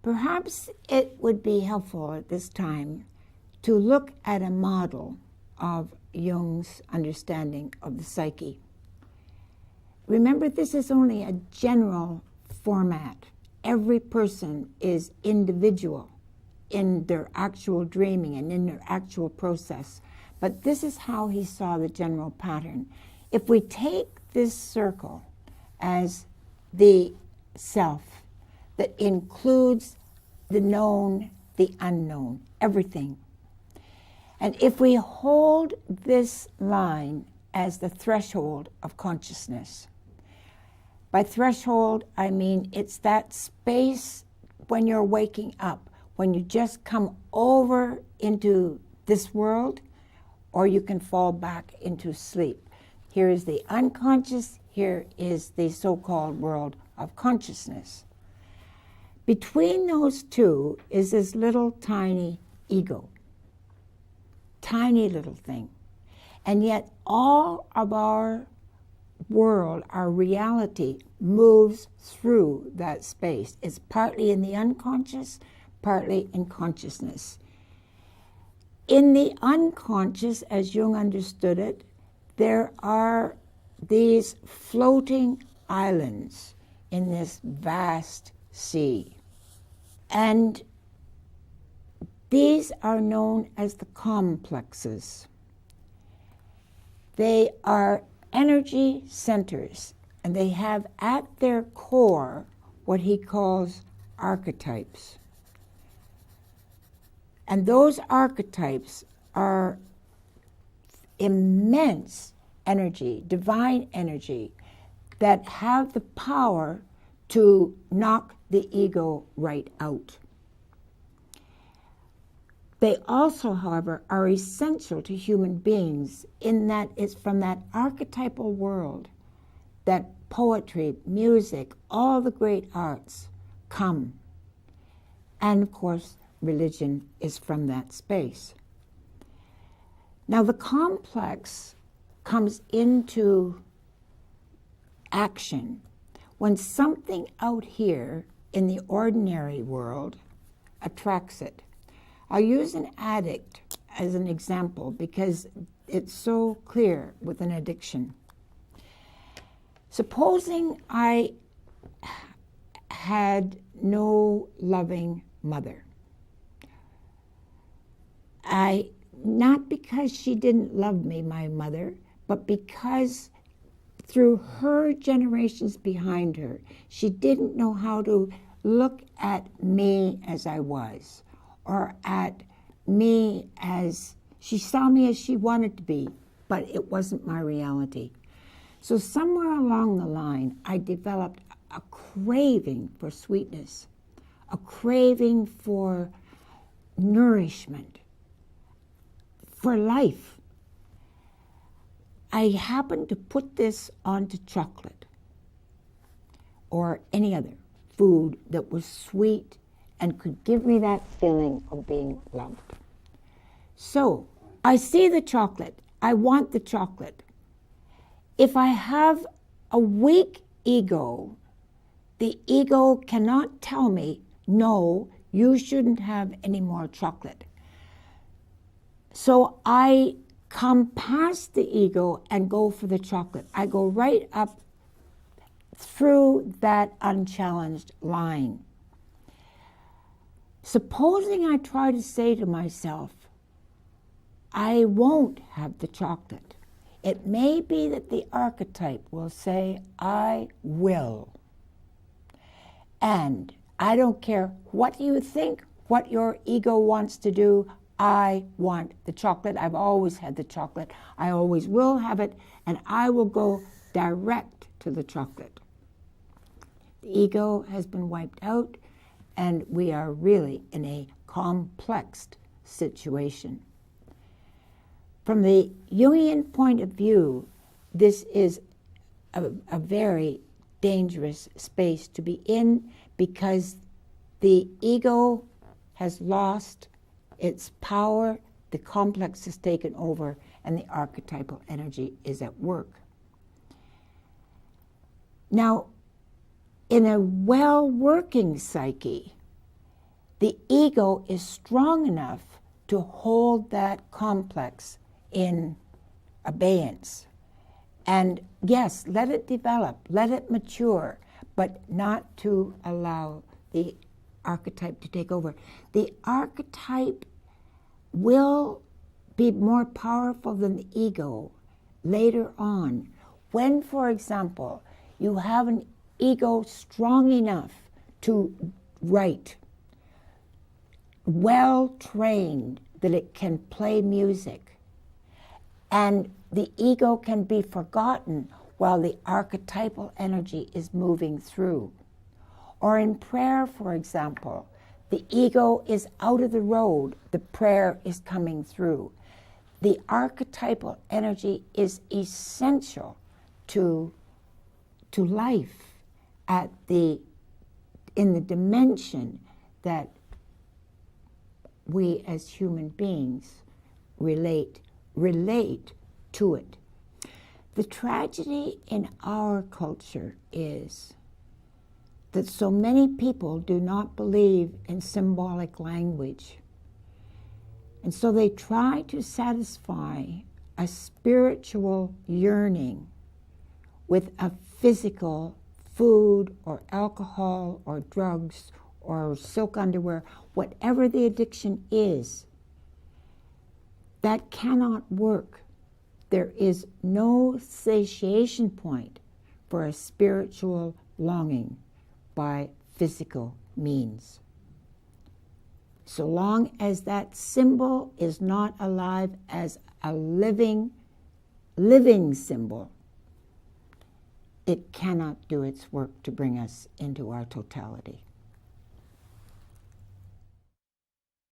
Perhaps it would be helpful at this time to look at a model of Jung's understanding of the psyche. Remember, this is only a general format. Every person is individual in their actual dreaming and in their actual process. But this is how he saw the general pattern. If we take this circle as the self that includes the known, the unknown, everything. And if we hold this line as the threshold of consciousness, by threshold, I mean it's that space when you're waking up, when you just come over into this world, or you can fall back into sleep. Here is the unconscious, here is the so-called world of consciousness. Between those two is this little tiny ego. Tiny little thing. And yet all of our world, our reality, moves through that space. It's partly in the unconscious, partly in consciousness. In the unconscious, as Jung understood it, there are these floating islands in this vast sea. And these are known as the complexes. They are energy centers, and they have at their core what he calls archetypes. And those archetypes are immense energy, divine energy, that have the power to knock the ego right out. They also, however, are essential to human beings in that it's from that archetypal world that poetry, music, all the great arts come. And of course, religion is from that space. Now the complex comes into action when something out here in the ordinary world attracts it. I'll use an addict as an example because it's so clear with an addiction. Supposing I had no loving mother. Not because she didn't love me, my mother, but because through her generations behind her, she didn't know how to look at me as I was, or at me as, she saw me as she wanted to be, but it wasn't my reality. So somewhere along the line, I developed a craving for sweetness, a craving for nourishment, for life. I happened to put this onto chocolate or any other food that was sweet and could give me that feeling of being loved. So I see the chocolate. I want the chocolate. If I have a weak ego, the ego cannot tell me, no, you shouldn't have any more chocolate. So I come past the ego and go for the chocolate. I go right up through that unchallenged line. Supposing I try to say to myself, I won't have the chocolate. It may be that the archetype will say, I will. And I don't care what you think, what your ego wants to do, I want the chocolate. I've always had the chocolate. I always will have it, and I will go direct to the chocolate. The ego has been wiped out, and we are really in a complex situation. From the Jungian point of view, this is a very dangerous space to be in because the ego has lost its power, the complex is taken over, and the archetypal energy is at work. Now, in a well-working psyche, the ego is strong enough to hold that complex in abeyance. And yes, let it develop, let it mature, but not to allow the archetype to take over. The archetype will be more powerful than the ego later on. When, for example, you have an ego strong enough to write, well trained that it can play music, and the ego can be forgotten while the archetypal energy is moving through. Or in prayer, for example, the ego is out of the road, the prayer is coming through. The archetypal energy is essential to life in the dimension that we as human beings relate to it. The tragedy in our culture is that so many people do not believe in symbolic language. And so they try to satisfy a spiritual yearning with a physical food or alcohol or drugs or silk underwear, whatever the addiction is. That cannot work. There is no satiation point for a spiritual longing by physical means. So long as that symbol is not alive as a living symbol, it cannot do its work to bring us into our totality.